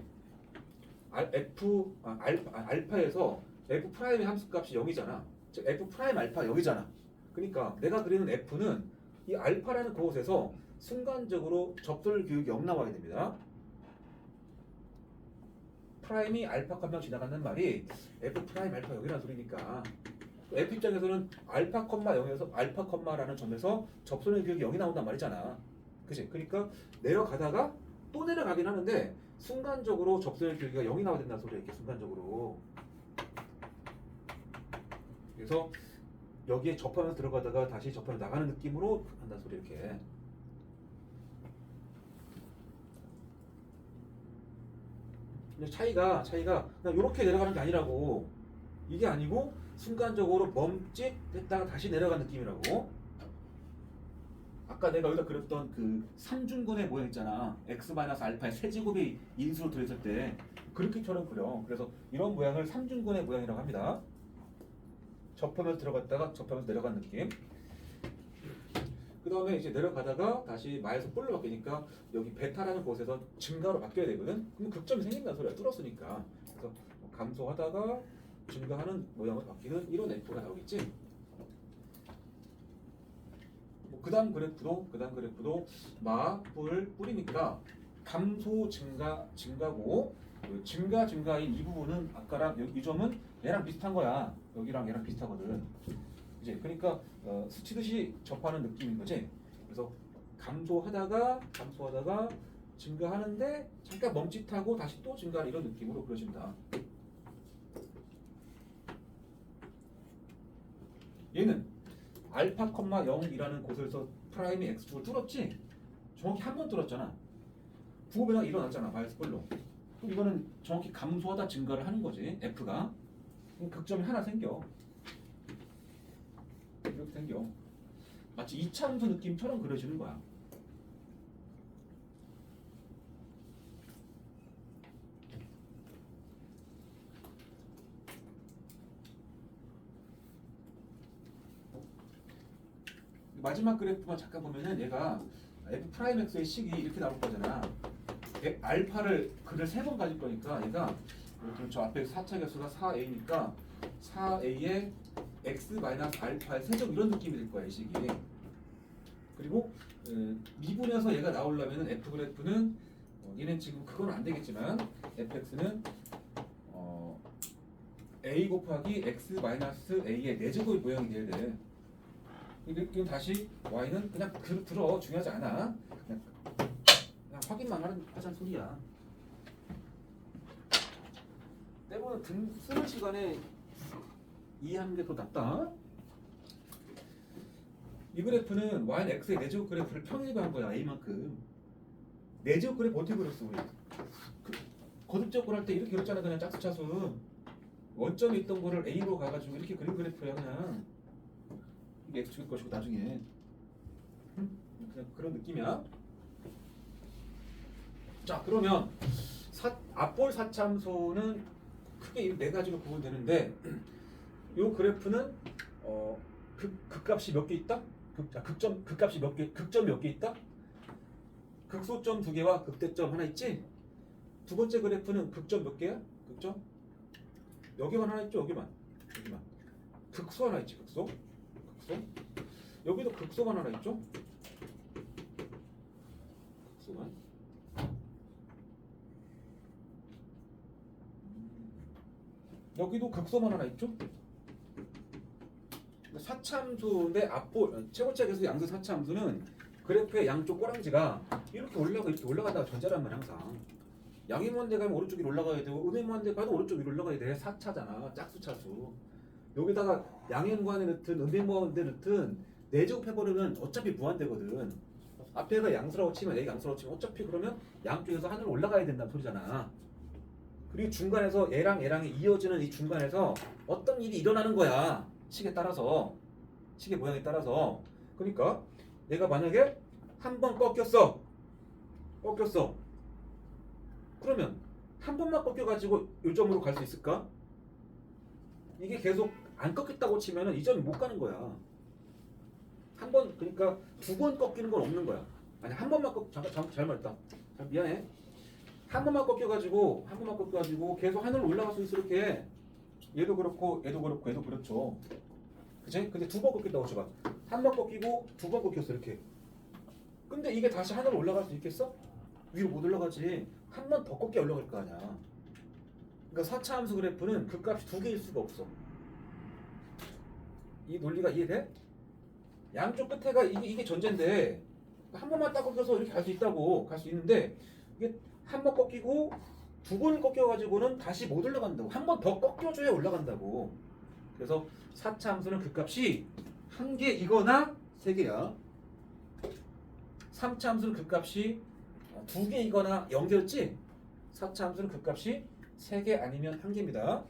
Speaker 1: 알파에서 f 프라임의 함수값이 0이잖아. 즉 f 프라임 알파 0이잖아. 그러니까 내가 그리는 f는 이 알파라는 그곳에서 순간적으로 접선의 기울기 0 나와야 됩니다. 프라임이 알파 컴마 지나가는 말이 F 프라임 알파 여기라는 소리니까 F 입장에서는 알파 컴마 0에서 알파 컴마라는 점에서 접선의 기울기 0이 나온단 말이잖아. 그치? 그러니까 내려가다가 또 내려가긴 하는데 순간적으로 접선의 기울기가 0이 나와야 된다는 소리야. 이렇게 순간적으로. 그래서 여기에 접하면서 들어가다가 다시 접하면서 나가는 느낌으로 한다는 소리 이렇게. 근데 차이가 그냥 이렇게 내려가는 게 아니라고. 이게 아니고 순간적으로 멈칫했다가 다시 내려간 느낌이라고. 아까 내가 여기다 그렸던 그 삼중근의 모양 있잖아. x-알파의 세제곱이 인수로 들어있을 때 그렇게처럼 그려. 그래서 이런 모양을 삼중근의 모양이라고 합니다. 접하면서 들어갔다가 접하면서 내려간 느낌. 그 다음에 이제 내려가다가 다시 마에서 뿔로 바뀌니까 여기 베타라는 곳에서 증가로 바뀌어야 되거든. 그럼 극점이 생긴다는 소리야. 뚫었으니까. 그래서 감소하다가 증가하는 모양으로 바뀌는 이런 F가 나오겠지. 그 다음 그래프도 마, 뿔이니까 감소, 증가고 증가인 이 부분은 아까랑 이 점은 얘랑 비슷한 거야. 여기랑 얘랑 비슷하거든. 이제 그러니까 스치듯이 접하는 느낌인 거지. 그래서 감소하다가 증가하는데 잠깐 멈칫하고 다시 또 증가하는 이런 느낌으로 그려진다. 얘는 알파, 0이라는 곳에서 프라임이 x축을 뚫었지? 정확히 한 번 뚫었잖아. 부호 변화가 일어났잖아. 마이너스 뿔로. 그럼 이거는 정확히 감소하다 증가를 하는 거지. f가. 그럼 극점이 하나 생겨. 이렇게 생겨. 마치 이차함수 느낌처럼 그려지는 거야. 마지막 그래프만 잠깐 보면은 얘가 f 프라임 x의 식이 이렇게 나올 거잖아. 알파를 그를 3번 가질 거니까 얘가 저 앞에 4차 개수가 4a니까 4a의 x-알파의 세제곱 이런 느낌이 될 거야 이 식이. 그리고 미분에서 얘가 나오려면은 f 그래프는 얘는 지금 그건 안 되겠지만 fx는 a 곱하기 x-a의 4제곱의 모양이 돼야 돼. 이건 다시 y는 그냥 들어 중요하지 않아. 그냥 확인만 하자는 소리야. 때로는 등 쓰는 시간에 이해하는 게 더 낫다. 이 그래프는 y는 x의 4제곱 그래프를 평일배한 거야. a만큼 4제곱 그래프 어떻게 그렸어 우리? 거듭적으로 할 때 이렇게 그렸잖아. 그냥 짝수차수 원점이 있던 거를 a로 가가지고 이렇게 그린 그래프야. 그냥 이게 x축일 것이고 나중에 그냥 그런 느낌이야. 자 그러면 앞볼 사참수는 크게 이 4가지로 구분되는데 이 그래프는 극값이 몇 개 있다? 극값이 극점이 몇 개 있다? 극소점 2개와 극대점 하나 있지? 두 번째 그래프는 극점 몇 개야? 극점? 여기만 하나 있죠? 여기만 극소 하나 있지. 극소 여기도 극소만 하나 있죠? 극소만. 여기도 극소만 하나 있죠? 사차함수인데 앞볼 최고차 계수 양수 사차함수는 그래프의 양쪽 꼬랑지가 이렇게 올라가다가 전자란 말이야 항상. 양의무한 데 가면 오른쪽 위로 올라가야 되고 음의무한 데 가도 오른쪽 위로 올라가야 돼. 4차잖아. 짝수차수. 여기다가 양의무한에 넣든 음의무한에 넣든 4제곱 해버리면 어차피 무한대거든. 앞에가 양수라고 치면 얘가 양수라고 치면 어차피 그러면 양쪽에서 하늘로 올라가야 된다는 소리잖아. 그리고 중간에서 얘랑이 이어지는 이 중간에서 어떤 일이 일어나는 거야. 식에 따라서. 식의 모양에 따라서. 그러니까 얘가 만약에 한 번 꺾였어. 그러면 한 번만 꺾여가지고 이 점으로 갈 수 있을까? 이게 계속 안 꺾였다고 치면은 이 점이 못 가는 거야. 한 번 그러니까 2번 꺾이는 건 없는 거야. 아니 한 번만 잠깐 잘 말했다. 미안해. 한 번만 꺾여가지고 계속 하늘로 올라갈 수 있어. 이렇게 얘도 그렇고 얘도 그렇죠. 그치? 근데 2번 꺾였다고 쳐봐. 한 번 꺾이고 2번 꺾였어 이렇게. 근데 이게 다시 하늘로 올라갈 수 있겠어? 위로 못 올라가지. 한 번 더 꺾여 올라갈 거 아니야. 그러니까 4차 함수 그래프는 극값이 두 개일 수가 없어. 이 논리가 이해돼? 양쪽 끝에가 이게 전제인데 한 번만 딱 꺾여서 이렇게 갈 수 있다고 갈 수 있는데 이게 한 번 꺾이고 두 번 꺾여가지고는 다시 못 올라간다고. 한 번 더 꺾여줘야 올라간다고. 그래서 4차 함수는 극값이 한 개이거나 세 개야. 3차 함수는 극값이 두 개이거나 0개였지? 4차 함수는 극값이 세 개 아니면 한 개입니다.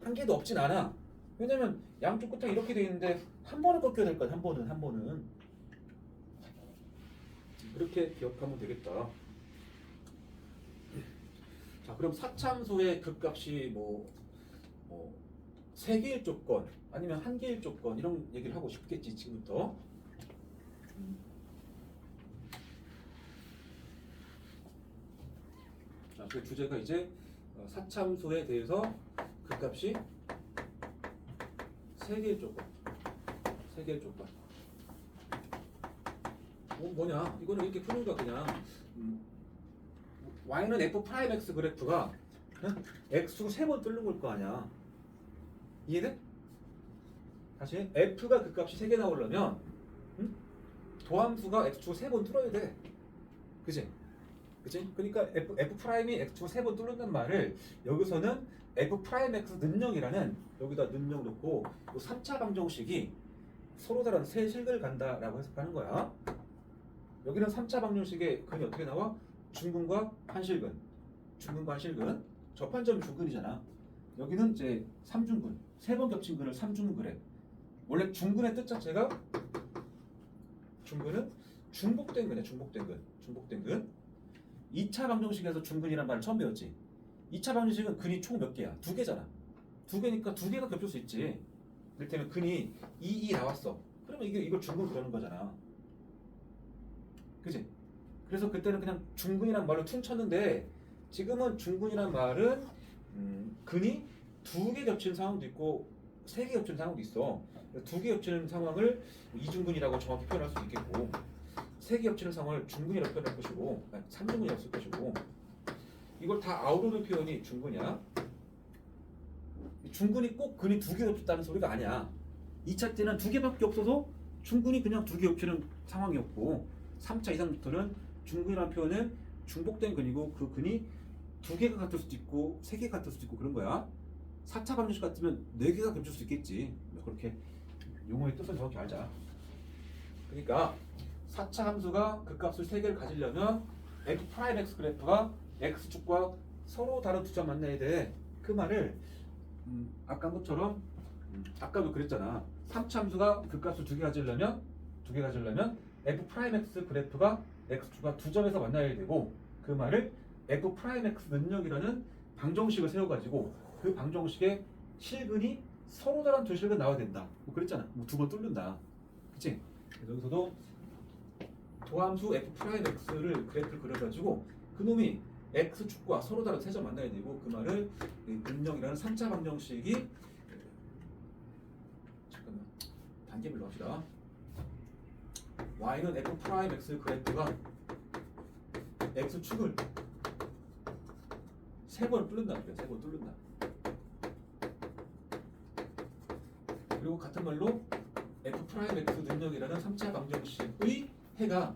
Speaker 1: 한 개도 없진 않아. 왜냐면 양쪽 끝에 이렇게 돼 있는데 한 번은 꺾여야 될 거야. 한 번은. 그렇게 기억하면 되겠다. 자, 그럼 4차 함수의 극값이 뭐 3개일 조건 아니면 1개일 조건 이런 얘기를 하고 싶겠지 지금부터. 자, 그 주제가 이제 4차 함수에 대해서 극값이 3개일 조건. 3개일 조건. 뭐냐? 이거는 이렇게 푸는 거야 그냥. y는 f'(x) 그래프가 x로 3번 뚫는 걸 거 아니야. 이해돼? 다시 f가 극값이 3개 나오려면 도함수가 x축을 3번 뚫어야 돼. 그치? 그러니까 f'이 x축을 3번 뚫는다는 말을 여기서는 f'x 능력이라는 여기다 능력 놓고 3차 방정식이 서로 다른 세 실근을 간다라고 해석하는 거야. 여기는 3차 방정식의 근이 어떻게 나와? 중근과 한실근. 중근과 한실근. 접한점이 중근이잖아. 여기는 이제 3중근. 3번 겹친 근을 3중근 그래. 원래 중근의 뜻 자체가 중근은 중복된 근이야. 중복된 근. 2차 방정식에서 중근이란 말을 처음 배웠지. 2차 방정식은 근이 총 몇 개야? 2개잖아. 2개니까 2개가 겹칠 수 있지. 이를테면 근이 2 나왔어. 그러면 이걸 중근 그러는 거잖아. 그치? 그래서 그때는 그냥 중근이란 말로 퉁 쳤는데 지금은 중근이란 말은 근이 2개 겹치는 상황도 있고 3개 겹치는 상황도 있어. 2개 겹치는 상황을 이중근이라고 정확히 표현할 수 있겠고 3개 겹치는 상황을 중근이라고 표현할 것이고 3중근이라고 쓸 것이고 이걸 다 아우르는 표현이 중근이야. 중근이 꼭 근이 2개 겹쳤다는 소리가 아니야. 2차 때는 2개밖에 없어서 중근이 그냥 2개 겹치는 상황이었고 3차 이상부터는 중근이라는 표현은 중복된 근이고 그 근이 2개가 같을 수도 있고 3개가 같을 수도 있고 그런 거야. 4차 방정식 같으면 4개가 겹칠 수 있겠지. 그렇게 용어의 뜻을 정확히 알자. 그러니까 4차 함수가 극값을 3개를 가지려면 f'x 그래프가 x축과 서로 다른 두 점 만나야 돼. 그 말을 아까 한 것처럼 아까도 그랬잖아. 3차 함수가 극값을 2개 가지려면 f'x 그래프가 x축과 두 점에서 만나야 되고 그 말을 f'x 능력이라는 방정식을 세워가지고 그 방정식의 실근이 서로 다른 두 실근 나와야 된다. 뭐 그랬잖아. 뭐 2번 뚫는다. 그치? 여기서도 도함수 f'x를 그래프를 그려가지고 그놈이 x축과 서로 다른 세 점 만나야 되고 그 말을 능력이라는 3차 방정식이 잠깐만 단계별로 합시다. y는 f'x 그래프가 x축을 3번 뚫는다. 3번 뚫는다. 그리고 같은 말로 f'x 능력이라는 3차 방정식의 해가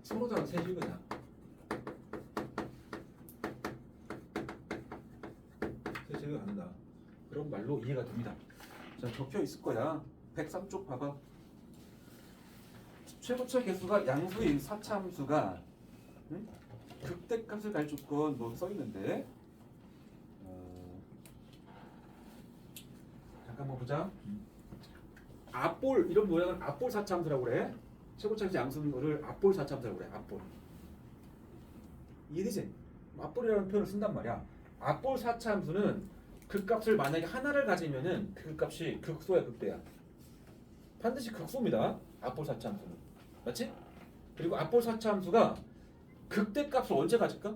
Speaker 1: 서로 다른 세 실근이야. 세 실근 갖는다. 그런 말로 이해가 됩니다. 자, 적혀 있을 거야. 103쪽 봐봐. 최고차 개수가 양수인 4차 함수가 극대값을 갈 조건 뭐 써 있는데 잠깐만 보자. 앞볼 이런 모양은 앞볼 4차 함수라고 그래. 최고차 개수 양수인 거를 앞볼 4차 함수라고 그래. 앞볼. 이해되지? 앞볼이라는 표현을 쓴단 말이야. 앞볼 4차 함수는 극값을 만약에 하나를 가지면은 그 값이 극소야 극대야. 반드시 극소입니다. 앞볼 4차 함수는. 맞지? 그리고 앞볼 4차 함수가 극대값을 언제 가질까?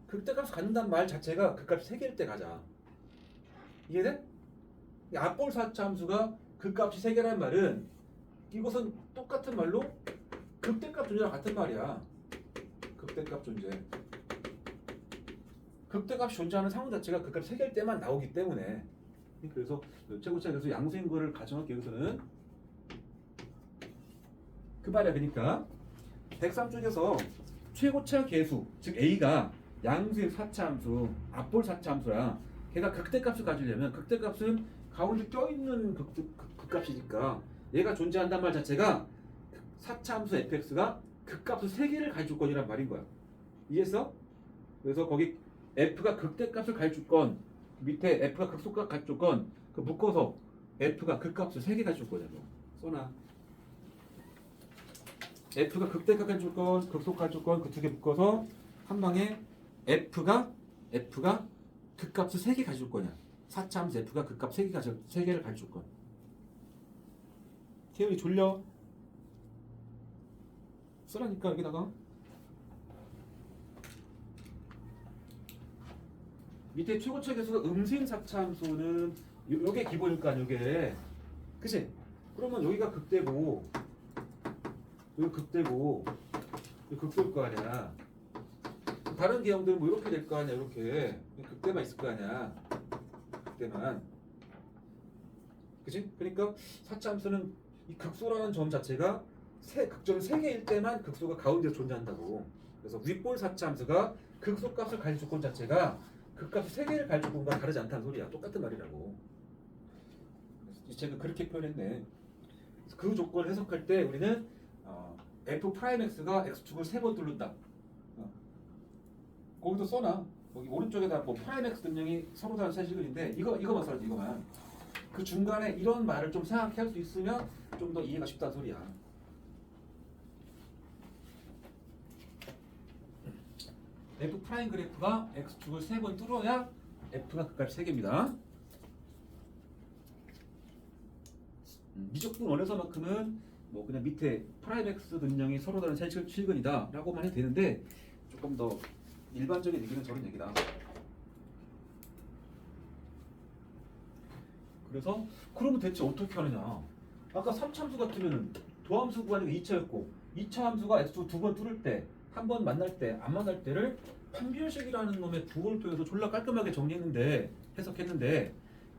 Speaker 1: 극대값을 갖는다는 말 자체가 극값이 3개일 때 가자. 이해돼? 앞볼 4차 함수가 극값이 3개라는 말은 이것은 똑같은 말로 극대값 존재랑 같은 말이야. 극대값 존재. 극대값이 존재하는 상황 자체가 극값 3개일 때만 나오기 때문에 그래서 최고차 계수 양수인 거를 가정할게요. 여기서는 그 말이야. 그러니까 103쪽에서 최고차 계수 즉 A가 양수의 4차 함수 앞볼 4차 함수라 걔가 극대값을 가지려면 극대값은 가운데 껴있는 극값이니까 얘가 존재한단 말 자체가 4차 함수 fx가 극값을 3개를 가질 거이란 말인 거야. 이해했어? 그래서 거기 f가 극대값을 가질 건 밑에 f가 극소값 가질 건 그 묶어서 f가 극값을 3개 가질 거냐고 써놔. f가 극대값 가질 건 극소값 가질 건 그 2개 묶어서 한 방에 f가 극값을 3개 가질 거냐. 4차 함수 f가 극값 3개를 가질 건. 태연이 졸려? 쓰라니까 여기다가. 밑에 최고차 계수가 음수인 4차 함수는 요게 기본일 거 아니야. 요게 그치? 그러면 여기가 극대고 여기 극대고 여기 극소일 거 아니야. 다른 개형들은 뭐 이렇게 될 거 아니야. 이렇게 극대만 있을 거 아니야. 극대만. 그치? 그러니까 4차 함수는 이 극소라는 점 자체가 극점이 3개일 때만 극소가 가운데서 존재한다고. 그래서 윗볼 4차 함수가 극소값을 가질 조건 자체가 극값이 3개를 가질 조건과 다르지 않다는 소리야. 똑같은 말이라고. 이 책은 그렇게 표현했네. 그 조건을 해석할 때 우리는 f'x가 x축을 3번 뚫는다. 거기도 써놔. 여기 오른쪽에다 뭐 프라임 x 등령이 서로 다른 세식인데 이거만 써야지. 이거만. 그 중간에 이런 말을 좀 생각해 할 수 있으면 좀 더 이해가 쉽다는 소리야. f 프라임 그래프가 x축을 3번 뚫어야 f가 극값이 3개입니다. 미적분 원에서만큼은 뭐 그냥 밑에 프라임 x 등령이 서로 다른 세실근이다 라고만 해도 되는데 조금 더 일반적인 얘기는 저런 얘기다. 그래서 그러면 대체 어떻게 하느냐. 아까 3차 함수 같으면 도함수 구하는 게 2차였고 2차 함수가 x축 2번 뚫을 때 한 번 만날 때 안 만날 때를 판별식이라는 놈의 부호를 줘서 졸라 깔끔하게 정리했는데 해석했는데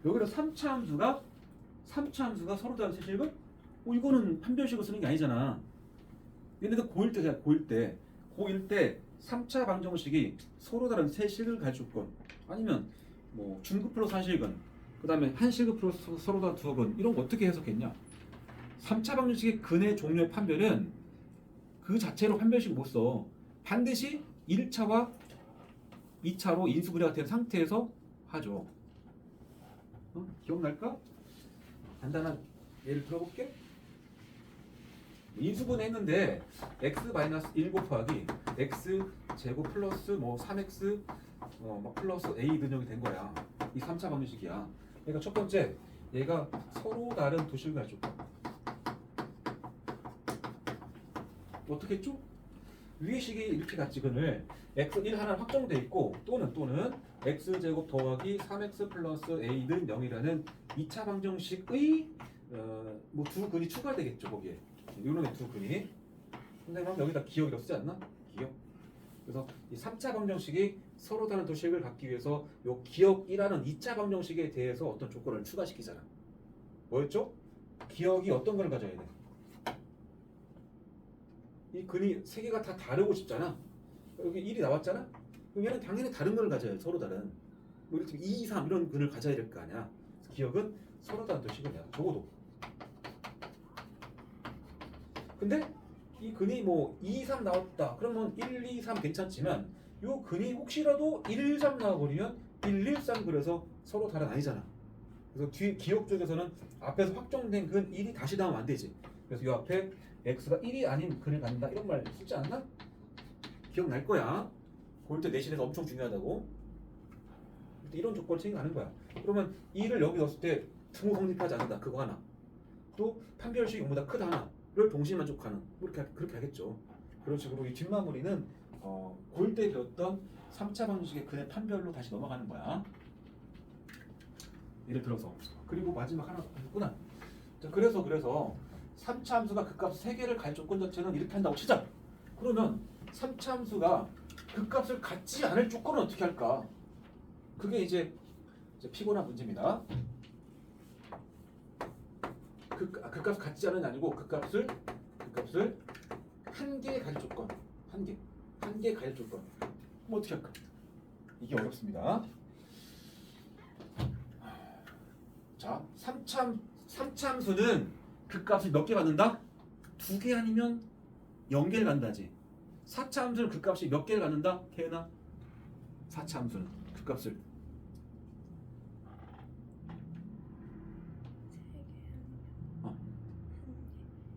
Speaker 1: 여기서 3차 함수가 서로 다른 세실근? 이거는 판별식을 쓰는 게 아니잖아. 얘네들 고1 때잖아. 고1 때 3차 방정식이 서로 다른 세실을 가질 건 아니면 뭐 중급 플러스 한실근 그 다음에 한실근 플러스 서로 다른 두어근 이런 거 어떻게 해석했냐. 3차 방정식의 근의 종류의 판별은 그 자체로 판별식 못 써. 반드시 1차와 2차로 인수분해가 된 상태에서 하죠. 기억날까? 간단한 예를 들어볼게. 인수분해 했는데 x-1 곱하기 x 제곱 플러스 뭐 3x 뭐 플러스 a 등형이 된 거야. 이 3차 방정식이야. 그러니까 첫 번째 얘가 서로 다른 도식을 가지고 어떻게 했죠? 위의 식이 이렇게 같지근을 x1 하나 확정돼 있고 또는 x제곱 더하기 3x 플러스 a는 0이라는 2차 방정식의 뭐 두 근이 추가되겠죠. 거기에 요런 두 근이. 선생님 여기다 기억이라고 쓰지 않나? 기억. 그래서 이 3차 방정식이 서로 다른 도식을 갖기 위해서 요 기억이라는 2차 방정식에 대해서 어떤 조건을 추가시키잖아. 뭐였죠? 기억이 어떤 걸 가져야 돼? 이 근이 3개가 다 다르고 싶잖아. 여기 1이 나왔잖아. 그럼 얘는 당연히 다른 걸 가져야 돼. 서로 다른. 뭐 이렇게 2, 3 이런 근을 가져야 될 거 아니야. 기억은 서로 다른 도식이야. 적어도. 근데 이 근이 뭐 2, 3 나왔다. 그러면 1, 2, 3 괜찮지만 요 근이 혹시라도 1, 3 나와버리면 1, 1, 3 그래서 서로 다른 아니잖아. 그래서 뒤에 기억 쪽에서는 앞에서 확정된 근 1이 다시 나오면 안 되지. 그래서 요 앞에 x가 1이 아닌 근을 갖는다 이런 말 쓰지 않나? 기억날 거야. 볼 때 내신에서 엄청 중요하다고. 이런 조건을 챙겨가는 거야. 그러면 2를 여기 넣었을 때 등호 성립하지 않는다. 그거 하나. 또 판별식이 0보다 크다 하나를 동시에 만족하는 뭐 그렇게 하겠죠. 그런 식으로 이 뒷마무리는 고1 때 배웠던 3차 방정식의 근의 판별로 다시 넘어가는 거야. 예를 들어서. 그리고 마지막 하나 있구나. 자, 그래서 3차 함수가 극값 3개를 갈 조건 자체는 이렇게 한다고 치자. 그러면 3차 함수가 극값을 갖지 않을 조건은 어떻게 할까? 그게 이제 피곤한 문제입니다. 그 값 같지 않은 아니고 그 값을 한 개의 가질 조건, 한 개의 가질 조건. 그럼 어떻게 할까? 이게 어렵습니다. 자, 삼참수는 그 값을 몇 개 갖는다? 2개 아니면 0개를 갖는다지. 사차함수는 그 값이 몇 개를 갖는다? 태연아? 사차함수는 그 값을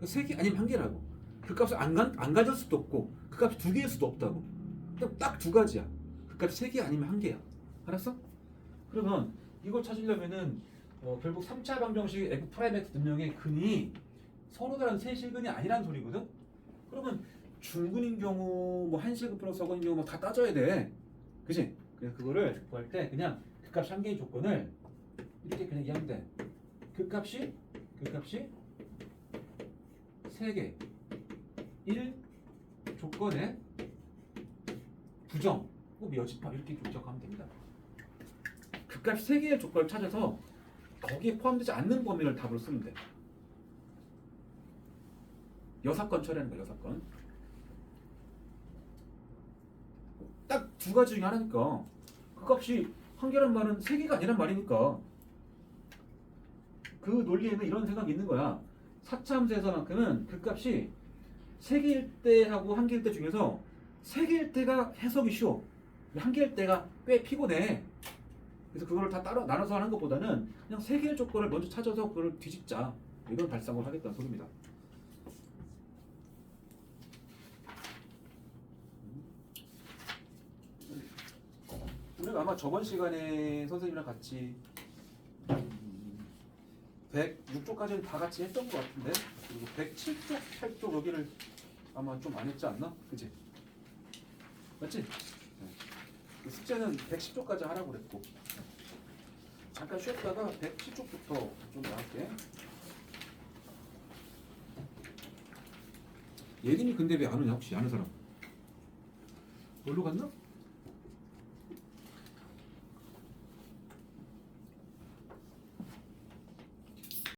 Speaker 1: 3개 아니면 1개라고. 그 값을 안 가질 수도 없고 그 값이 2개일 수도 없다고. 딱 2가지야. 그 값이 3개 아니면 1개야. 알았어? 그러면 이걸 찾으려면은 결국 3차 방정식 f 프라임 x 능력의 근이 서로 다른 세실근이 아니란 소리거든. 그러면 중근인 경우 뭐 한실근 플러스 서근인 경우 뭐 다 따져야 돼. 그치? 그래서 그거를 구할 때 그냥 그 값이 1개의 조건을 이렇게 그냥 이해하면 돼. 그 값이 3개 1 조건에 부정 혹 여집합 이렇게 조작하면 됩니다. 그 값이 3개의 조건을 찾아서 거기에 포함되지 않는 범위를 답으로 쓰면 돼. 여사건 처리하는 거야. 여사건. 딱 2가지 중에 하나니까 그 값이 1개란 말은 3개가 아니란 말이니까 그 논리에는 이런 생각이 있는 거야. 사차함수에서만큼은 그 값이 3개일 때하고 1개일 때 중에서 3개일 때가 해석이 쉬워. 1개일 때가 꽤 피곤해. 그래서 그거를 다 따로 나눠서 하는 것보다는 그냥 3개의 조건을 먼저 찾아서 그걸 뒤집자. 이런 발상을 하겠다는 소리입니다. 우리가 아마 저번 시간에 선생님이랑 같이 106쪽까지는 다 같이 했던 것 같은데 그리고 107쪽, 8쪽 여기를 아마 좀 안 했지 않나? 그치? 맞지? 네. 숙제는 110쪽까지 하라고 그랬고 잠깐 쉬었다가 110쪽부터 좀 나갈게. 예림이 근데 왜 안 오냐 혹시 아는 사람? 놀러 갔나?